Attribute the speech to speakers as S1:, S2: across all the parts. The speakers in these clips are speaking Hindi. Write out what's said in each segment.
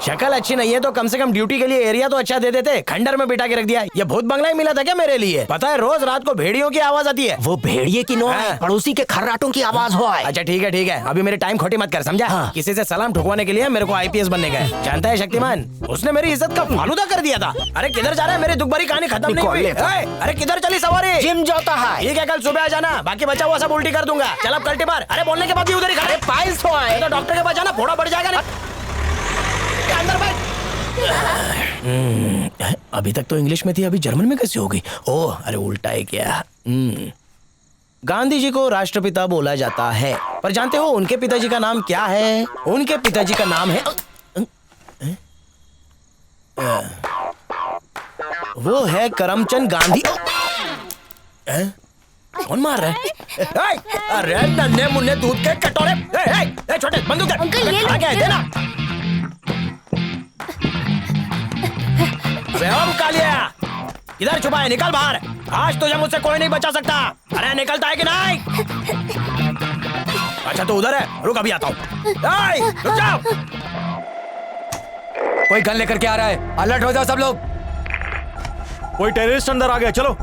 S1: शक्ल अच्छी नहीं है तो कम से कम ड्यूटी के लिए एरिया तो अच्छा दे देते। खंडर में बिठा के रख दिया। ये भूत बंगला ही मिला था क्या मेरे लिए? पता है रोज रात को भेड़ियों की आवाज आती है।
S2: वो भेड़िए की नो है, पड़ोसी के खर्राटों की आवाज हो।
S1: अच्छा ठीक है, अभी मेरे टाइम खोटी मत कर, समझा?
S2: हाँ।
S1: किसी से सलाम ठुकवाने के लिए मेरे को IPS बनने का है। जानता है शक्तिमान, उसने मेरी इज्जत का फालूदा कर दिया था। अरे किधर जा रहा है? मेरी दुख भरी कहानी खत्म नहीं हुई। अरे किधर चली सवारी?
S2: जिम जाता है।
S1: ठीक है, कल सुबह आ जाना, बाकी बचा हुआ सब उल्टी कर दूंगा। चल अब कल्टी मार। अरे बोलने के बाद भी उधर ही खड़े।
S2: पाइल्स हो आए
S1: तो डॉक्टर के पास जाना, फोड़ा बढ़ जाएगा। अंदर बैठ। अभी तक तो इंग्लिश में थी, अभी जर्मन में कैसे हो गई? ओह अरे उल्टा है क्या? गांधी जी को राष्ट्रपिता बोला जाता है, पर जानते हो उनके पिताजी का नाम क्या है? उनके पिताजी का नाम है वो है करमचंद गांधी। कौन मार रहा है? अरे नन्हे मुन्ने दूध के कटोरे। छोटे बंदूक दे। देना। कालिया इधर छुपा है, निकल बाहर। आज तुझे मुझसे कोई नहीं बचा सकता। अरे निकलता है कि नहीं? अच्छा तो उधर है, रुक अभी आता हूँ। रुक जाओ।
S3: कोई गन लेकर के आ रहा है, अलर्ट हो जाओ सब लोग।
S4: कोई टेररिस्ट अंदर आ गया, चलो।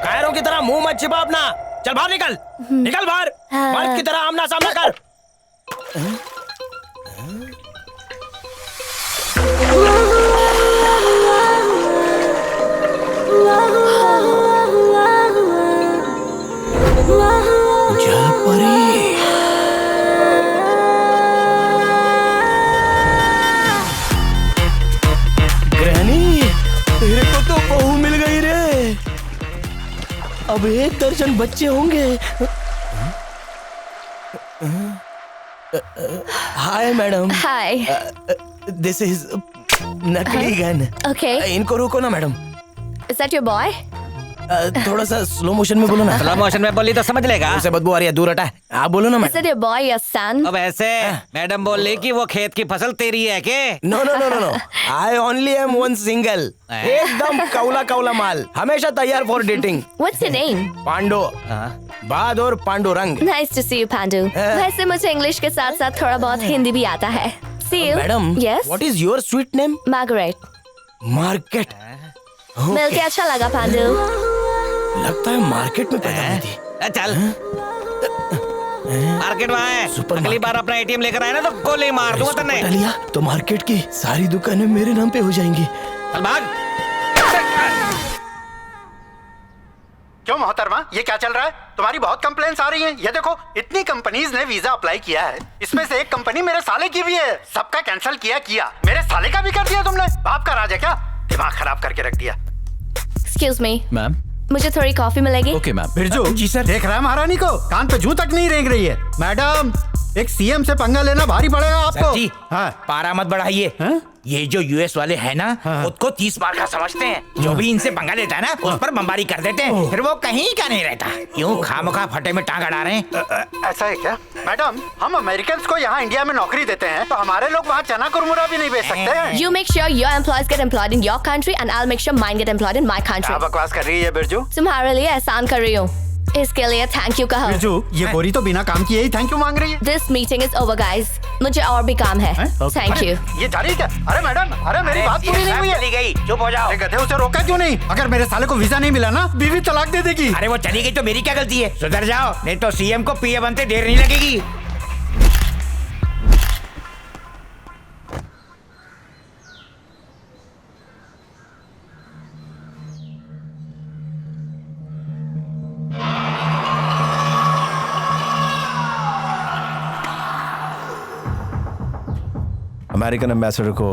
S1: कायरों की तरह मुंह मत छिपा अपना। चल बाहर निकल। निकल बाहर। मर्द की तरह आमना सामना कर। जल परी। ग्रहणी, तेरे को तो बहू मिल गई रे। अब 1 दर्जन बच्चे होंगे। Hi madam.
S5: Hi.
S1: This is नकली गन।
S5: Okay.
S1: इनको रोको ना madam.
S5: Is that your boy?
S1: थोड़ा सा स्लो मोशन में बोलो ना।
S3: स्लो मोशन में बोली तो समझ लेगा।
S1: उसे बदबू आ रही है, दूर हटा। आप बोलो ना
S5: Is
S1: madam.
S5: that your boy, your son?
S3: अब ऐसे मैडम बोल रही कि वो खेत की फसल तेरी है के?
S1: No no no no no, I only am one single. एकदम कौला कौला माल, हमेशा तैयार for dating.
S5: What's your name?
S1: Pando. Bahadur Pandurang.
S5: Nice to see you, Pandu. वैसे मुझे इंग्लिश के साथ साथ थोड़ा बहुत हिंदी भी आता है। See you.
S1: Madam,
S5: Yes.
S1: What is your sweet name?
S5: Margaret.
S1: Market.
S5: मिलके अच्छा लगा पांडु।
S1: लगता है मार्केट में पैदा हुई थी।
S3: चल मार्केट वहाँ है। अगली बार अपना ATM लेकर आए ना तो गोली मार दूंगा तन्ने।
S1: लिया तो मार्केट की सारी दुकानें मेरे नाम पे हो जाएंगी।
S3: चल भाग।
S6: क्यों मोहतरमा, ये क्या चल रहा है? तुम्हारी बहुत कंप्लेंट्स आ रही हैं। ये देखो, इतनी कंपनीज ने वीजा अप्लाई किया है, इसमें से एक कंपनी मेरे साले की भी है। सबका कैंसिल किया, मेरे साले का भी कर दिया तुमने। बाप का राज है क्या? दिमाग खराब करके रख दिया।
S5: Excuse me.
S4: मैम।
S5: मुझे थोड़ी कॉफी मिलेगी?
S4: Okay ma'am.
S6: Birju ji sir, देख रहा है महारानी को? कान पे जूं तक नहीं रेंग रही है। मैडम, एक CM से पंगा लेना भारी पड़ेगा आपको।
S7: जी,
S6: हाँ।
S7: पारा मत बढ़ाइए। ये जो US वाले हैं ना, खुद को 30 बार का समझते हैं। जो भी इनसे पंगा लेता है ना, उस पर बमबारी कर देते हैं। फिर वो कहीं का नहीं रहता। क्यों खामखा फटे में टांग अड़ा रहे हैं?
S6: ऐसा है क्या? मैडम, हम अमेरिकन को यहाँ इंडिया में नौकरी देते हैं, तो हमारे लोग वहाँ चना कुरमुरा भी नहीं बेच सकते हैं।
S5: You make sure your employees get employed in your country and I'll make sure mine get employed in my country.
S6: क्या बकवास कर रही है बिरजू?
S5: तुम्हारे लिए एहसान कर रही हूँ, इसके लिए थैंक यू कहो।
S6: बिरजू, ये गोरी तो बिना काम किए ही थैंक यू मांग रही है।
S5: This meeting is over, guys. मुझे और भी काम है। Thank you.
S6: ये जा रही है क्या? अरे मैडम, अरे मेरी बात पूरी नहीं हुई है।
S7: चली गई, चुप हो जाओ।
S6: अरे गधे, उसे रोका क्यों नहीं? अगर मेरे साले को वीजा नहीं मिला ना, बीवी तलाक दे देगी।
S7: अरे वो चली गई तो मेरी क्या गलती है? सुधर जाओ, नहीं तो CM को PA बनते देर नहीं लगेगी।
S4: अमेरिकन एम्बेसडर को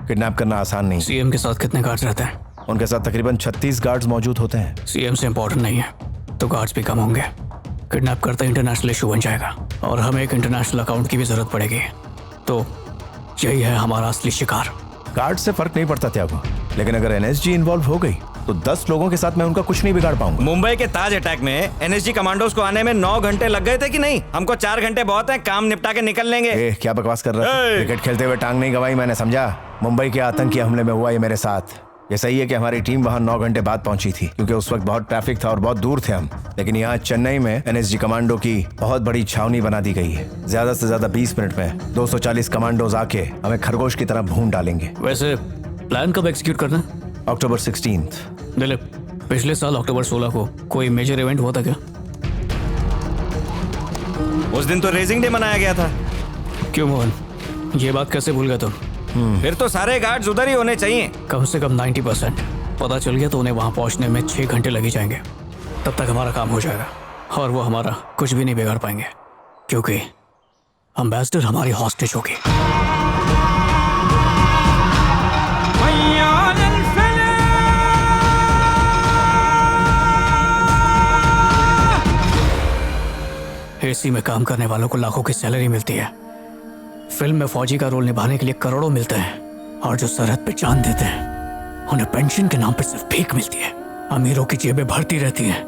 S4: किडनैप करना आसान नहीं।
S8: CM के साथ कितने गार्ड्स रहते हैं?
S4: उनके साथ तकरीबन 36 गार्ड्स मौजूद होते हैं।
S8: CM से इम्पोर्टेंट नहीं है तो गार्ड्स भी कम होंगे। किडनैप करते इंटरनेशनल इशू बन जाएगा और हमें एक इंटरनेशनल अकाउंट की भी जरूरत पड़ेगी। तो यही है हमारा असली शिकार।
S4: गार्ड से फर्क नहीं पड़ता त्यागो, लेकिन अगर NSG इन्वॉल्व हो गई तो 10 लोगों के साथ मैं उनका कुछ नहीं बिगाड़ पाऊंगा।
S9: मुंबई के ताज अटैक में NSG कमांडोज को आने में 9 घंटे लग गए थे कि नहीं? हमको 4 घंटे बहुत है, काम निपटा के निकल लेंगे।
S4: क्या बकवास कर रहा है? क्रिकेट खेलते हुए टांग नहीं गवाई मैंने, समझा? मुंबई के आतंकी हमले में हुआ ये मेरे साथ। ये सही है कि हमारी टीम वहां 9 घंटे बाद पहुंची थी, क्योंकि उस वक्त बहुत ट्रैफिक था और बहुत दूर थे हम। लेकिन यहाँ चेन्नई में एनएसजी कमांडो की बहुत बड़ी छावनी बना दी गई है। ज्यादा से ज्यादा 20 मिनट में 240 कमांडोज आके हमें खरगोश की तरह भून डालेंगे।
S8: वैसे प्लान कब एग्जीक्यूट करना है?
S4: अक्टूबर 16th।
S8: दिलीप, पिछले साल अक्टूबर 16 को कोई मेजर इवेंट हुआ था क्या?
S9: उस दिन तो रेजिंग डे मनाया गया था।
S8: क्यों मोहन, ये बात कैसे भूल गए तुम?
S9: फिर तो सारे गार्ड्स उधर ही होने चाहिए।
S8: कम से कम 90% पता चल गया तो उन्हें वहां पहुंचने में 6 घंटे लग ही जाएंगे। तब तक हमारा काम हो जाएगा और वो हमारा कुछ भी नहीं बिगाड़ पाएंगे, क्योंकि एम्बेसडर हमारी हॉस्टेज होगी। एसी में काम करने वालों को लाखों की सैलरी मिलती है। फिल्म में फौजी का रोल निभाने के लिए करोड़ों मिलते हैं, और जो सरहद पे जान देते हैं उन्हें पेंशन के नाम पे सिर्फ भीख मिलती है। अमीरों की जेबें भरती रहती हैं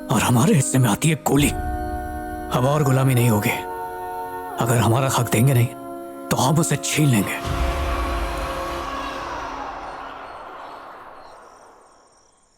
S8: और हमारे हिस्से में आती है गोली। अब और गुलामी नहीं होगी। अगर हमारा हक देंगे नहीं तो हम उसे छीन लेंगे।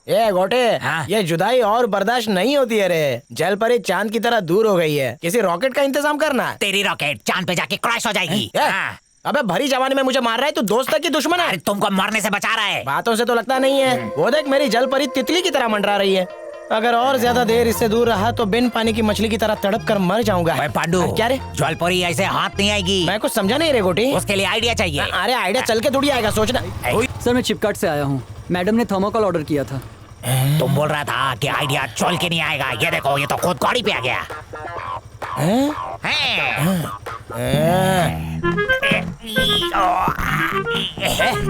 S1: ए गोटे,
S7: हाँ?
S1: ये जुदाई और बर्दाश्त नहीं होती है रे। जल परी चांद की तरह दूर हो गई है। किसी रॉकेट का इंतजाम करना।
S7: तेरी रॉकेट चांद पे जाके क्रैश हो जाएगी। हाँ।
S1: अबे भरी जवानी में मुझे मार रहा है, तू दोस्त की दुश्मन है।
S7: अरे तुमको मरने से बचा रहा है।
S1: बातों से तो लगता नहीं है। वो देख, मेरी जल परी तितली की तरह मंडरा रही है। अगर और ज्यादा देर इससे दूर रहा तो बिन पानी की मछली की तरह तड़प कर मर जाऊंगा।
S7: पांडु,
S1: क्या रे?
S7: ज्वालपुरी ऐसे हाथ नहीं आएगी।
S1: मैं कुछ समझा नहीं रे गोटी।
S7: उसके लिए आइडिया चाहिए।
S1: अरे आइडिया चल के थोड़ी आएगा, सोचना।
S10: सर मैं चिपकाट से आया हूँ। मैडम ने थर्मोकोल ऑर्डर किया था।
S7: तुम बोल रहा था कि आइडिया चल के नहीं आएगा। ये देखो, ये तो खुद गाड़ी पे आ गया।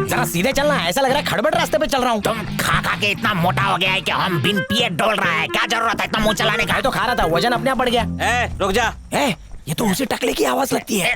S1: जरा सीधे चलना, ऐसा लग रहा है खड़बड़ रास्ते पे चल रहा हूँ।
S7: तुम खा खा के इतना मोटा हो गया है कि हम बिन पिए डोल रहा है। क्या जरूरत है इतना मुंह चलाने का?
S1: तो खा रहा था, वजन अपने आप बढ़ गया।
S9: रुक जा।
S1: ये तो उसी टकले की आवाज लगती है।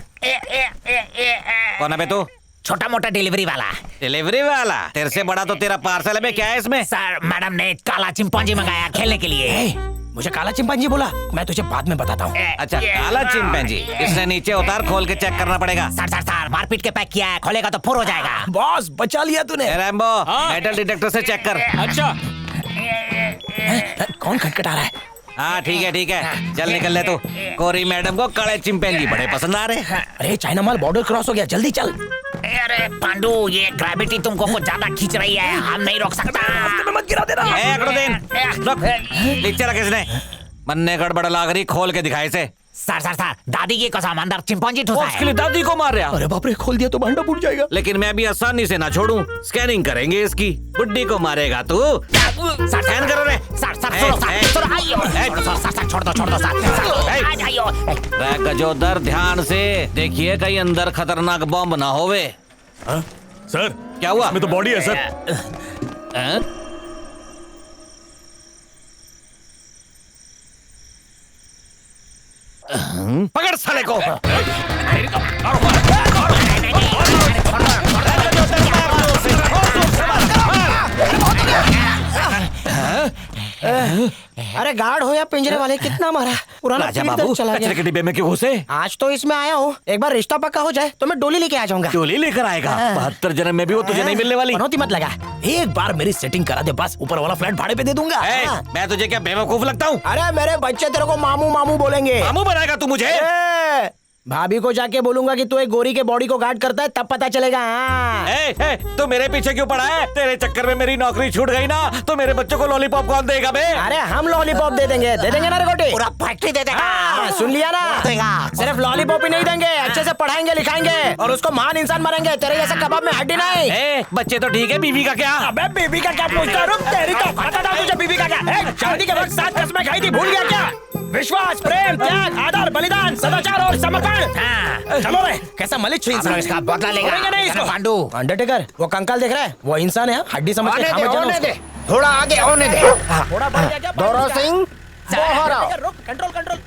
S9: कौन है बे तू?
S7: छोटा मोटा डिलीवरी वाला।
S9: डिलीवरी वाला? तेरे से बड़ा तो तेरा पार्सल है बे। क्या है इसमें?
S7: सर, मैडम ने काला चिंपांजी मंगाया खेलने के लिए।
S1: मुझे काला चिंपांजी बोला? मैं तुझे बाद में बताता हूँ।
S9: अच्छा, काला चिंपैंजी। इसने नीचे उतार, खोल के चेक करना पड़ेगा।
S7: सर मारपीट के पैक किया है, खोलेगा तो फुर हो जाएगा।
S1: बॉस, बचा लिया तूने।
S9: रैम्बो, मेटल डिटेक्टर से चेक कर।
S8: अच्छा,
S1: कौन खटखटा रहा है?
S9: हाँ ठीक है, चल निकल ले तू। कोरी मैडम को काले चिंपैंजी बड़े पसंद आ रहे।
S1: अरे चाइना माल बॉर्डर क्रॉस हो गया, जल्दी चल।
S7: अरे पांडु, ये ग्रेविटी तुमको कुछ ज्यादा खींच रही है, हम नहीं रोक सकता।
S1: मत गिरा देना।
S9: नीचे रख इसने। मन्ने गड़बड़ लाग रही, खोल के दिखाए से।
S7: सर दादी की कसम, अंदर चिंपांजी ठुसा है।
S9: उसके लिए दादी को मार रहा।
S1: अरे बाप रे, खोल दिया तो भांडा फूट जाएगा।
S9: लेकिन मैं भी आसानी से ना छोड़ूं। स्कैनिंग करेंगे इसकी। बुड्ढी को मारेगा तू।
S7: स्कैन करो रे। छोड़ दो सर।
S9: गजोदर, ध्यान से देखिए कहीं अंदर खतरनाक बॉम्ब ना होवे।
S11: सर
S9: क्या हुआ?
S11: इसमें तो बॉडी है सर।
S9: पकड़ साले को।
S1: अरे गार्ड हो या पिंजरे वाले, कितना मारा। पुराना
S9: राजा
S1: पीढ़ी
S9: बाबू,
S1: तक चला
S9: कचरे
S1: गया।
S9: के डिब्बे में क्यों घुसे?
S1: आज तो इसमें आया हूँ, एक बार रिश्ता पक्का हो जाए तो मैं डोली लेके आ जाऊंगा।
S9: डोली लेकर आएगा? 72 जन्म में भी वो तुझे नहीं मिलने वाली।
S1: पनौती मत लगा, एक बार मेरी सेटिंग करा दे बस, ऊपर वाला फ्लैट भाड़े पे दे दूंगा।
S9: मैं तुझे क्या बेवकूफ लगता हूँ?
S1: अरे मेरे बच्चे तेरे को मामू मामू बोलेंगे।
S9: मामू बनाएगा तू मुझे?
S1: भाभी को जाके बोलूंगा कि तू एक गोरी के बॉडी को गार्ड करता है, तब पता चलेगा।
S9: तो मेरे पीछे क्यों पड़ा है? तेरे चक्कर में मेरी नौकरी छूट गई ना, तो मेरे बच्चों को लॉलीपॉप कौन देगा बे?
S1: अरे हम लॉलीपॉप दे देंगे ना रे गोटी।
S7: पूरा फैक्ट्री दे देगा।
S1: सुन लिया ना? सिर्फ लॉलीपॉप ही नहीं देंगे, अच्छे से पढ़ाएंगे लिखाएंगे और उसको महान इंसान मारेंगे। तेरे जैसे कबाब में हड्डी नहीं।
S9: बच्चे तो ठीक है, बीवी का क्या?
S1: अबे बीवी का क्या पूछता है? रुक, तेरी तो पता था तुझे बीवी का क्या? शादी के वक्त 7 कसमें खाई थी, भूल गया क्या? विश्वास, प्रेम, त्याग, आदर, बलिदान, सदाचार और समर्पण। चलो रे, कैसा मलिच्छ इंसान।
S7: इसका बदला लेगा
S1: नहीं इसको।
S7: पांडु,
S1: अंडरटेकर, वो कंकाल देख रहा है, वो इंसान है, हड्डी समझ के
S2: होने दे, थोड़ा आगे होने दे।
S1: थोड़ा बढ़ गया क्या?
S2: दोरो सिंह, बोहरा।
S1: रुक, कंट्रोल।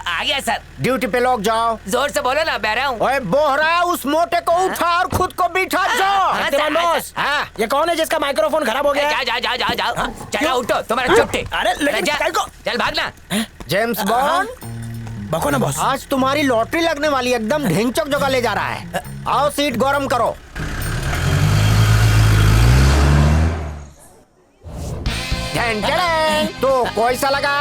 S7: आ गया सर।
S2: ड्यूटी पे लोग जाओ।
S7: जोर से बोलो ना, बह रहा हूँ।
S2: ओए बोहरा, उस मोटे को उठा और खुद को बिठा जाओ।
S1: बॉस, ये कौन है जिसका माइक्रोफोन खराब हो गया?
S7: जाओ। चलो उठो, तुम्हारा छुट्टी।
S1: अरे लेकिन
S7: चल भागना।
S2: जेम्स बॉन्ड,
S1: बको ना बॉस।
S2: आज तुम्हारी लॉटरी लगने वाली, एकदम ढिंचक जगह ले जा रहा है। आओ सीट गरम करो। तो कोई सा लगा?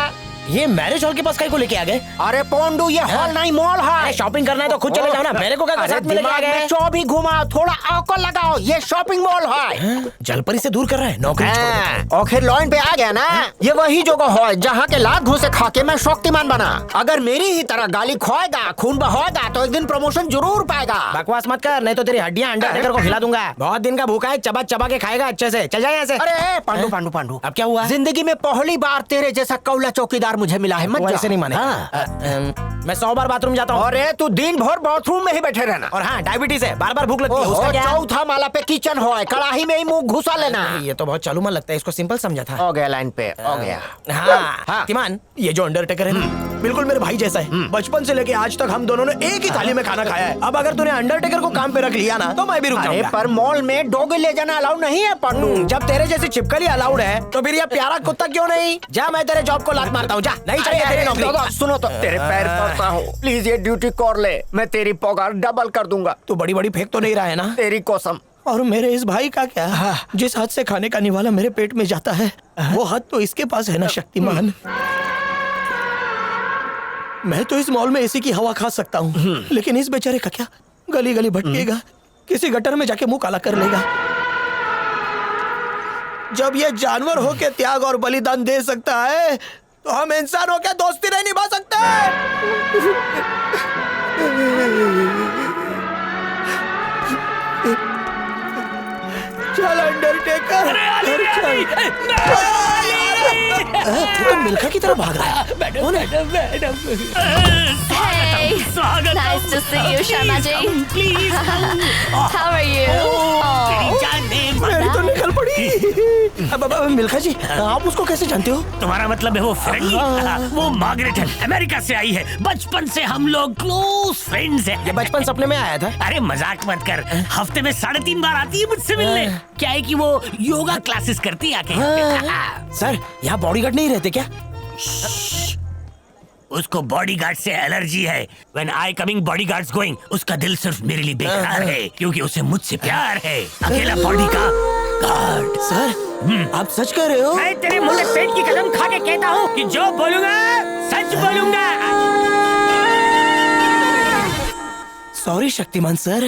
S1: ये मैरिज हॉल के पास कहीं को लेके आ गए?
S2: अरे पोंडू, ये हॉल नहीं मॉल है।
S1: शॉपिंग करना है तो खुद चले जाओ ना, मेरे को क्या साथ में लेके आ गए?
S2: चौबी घुमाओ, थोड़ा अकल लगाओ, ये शॉपिंग मॉल है।
S1: जलपरी से दूर कर रहा है, नौकरी छोड़ देता है।
S2: आखिर लाइन पे आ गया ना। ये वही जगह है जहाँ के लात घूसे खा के मैं शक्तिमान बना। अगर मेरी ही तरह गाली खोएगा, खून बहाएगा तो एक दिन प्रमोशन जरूर पाएगा।
S1: बकवास मत कर, नहीं तो तेरी हड्डियां अंडरटेकर को खिला दूंगा। बहुत दिन का भूखा है, चबा चबा के खाएगा अच्छे से। चल जाए यहाँ से।
S2: अरे पांडू पांडू पांडू,
S1: अब क्या हुआ?
S2: जिंदगी में पहली बार तेरे जैसा कौला चौकीदार मुझे मिला है। मत
S1: ऐसे नहीं माने। मैं 100 बार बाथरूम जाता हूँ।
S2: अरे तू दिन भर बाथरूम में ही बैठे रहना।
S1: और हाँ, डायबिटीज है, बार बार भूख लगती है। उसका क्या?
S2: चौथा माला पे किचन हो, कड़ाही में ही मुंह घुसा लेना।
S1: ये तो बहुत चालू मन लगता है, इसको सिंपल समझा था।
S2: हो गया लाइन पे, हो गया।
S1: हाँ तिमान, ये जो अंडरटेकर है बिल्कुल मेरे भाई जैसा है। बचपन से लेके आज तक हम दोनों ने एक ही थाली में खाना खाया है। अब अगर तूने अंडरटेकर को काम पे रख लिया ना तो मैं भी रुक जाऊंगा।
S2: पर मॉल में डॉगी ले जाना अलाउड नहीं है पांडू।
S1: जब तेरे जैसी छिपकली अलाउड है तो फिर ये प्यारा कुत्ता क्यों नहीं? जा, मैं तेरे जॉब को लात मारता हूँ। जा, नहीं चाहिए तेरी नौकरी।
S2: सुनो तो तेरे पैर पड़ता हूँ, प्लीज ये ड्यूटी कर ले, मैं तेरी पगार डबल कर दूंगा।
S1: तू बड़ी बड़ी फेंक तो नहीं रहा है ना?
S2: तेरी कसम।
S1: और मेरे इस भाई का क्या? जिस हाथ से खाने का निवाला मेरे पेट में जाता है वो हाथ तो इसके पास है ना शक्तिमान। मैं तो इस मॉल में एसी की हवा खा सकता हूँ, लेकिन इस बेचारे का क्या? गली गली भटकेगा, किसी गटर में जाके मुंह काला कर लेगा। जब ये जानवर हो के त्याग और बलिदान दे सकता है तो हम इंसान हो के दोस्ती नहीं निभा सकते। चल अंडरटेकर, तो मिल्खा की तरह भाग रहा है।
S5: Hey, nice to see you, Sharma ji. How are you?
S1: मेरी तो निकल पड़ी। अब मिल्खा जी, आप उसको कैसे जानते हो?
S11: तुम्हारा मतलब है वो फ्रेंडली? वो मार्गरेट है, अमेरिका से आई है। बचपन से हम लोग क्लोज फ्रेंड्स हैं।
S1: ये बचपन सपने में आया था?
S11: अरे मजाक मत कर, हफ्ते में 3.5 बार आती है मुझसे मिलने। क्या है कि वो योगा क्लासेस करती है आके।
S1: सर, यहाँ बॉडीगार्ड नहीं रहते क्या?
S11: उसको बॉडीगार्ड से एलर्जी है। When I coming, bodyguards going. उसका दिल सिर्फ मेरे लिए बेकरार है क्योंकि उसे मुझसे प्यार है। अकेला बॉडी का गार्ड।
S1: सर, आप सच कह रहे हो?
S11: मैं तेरे मुंह में पेट की कसम खा के कहता हूँ कि जो बोलूंगा सच बोलूंगा।
S1: Sorry Shaktimaan sir.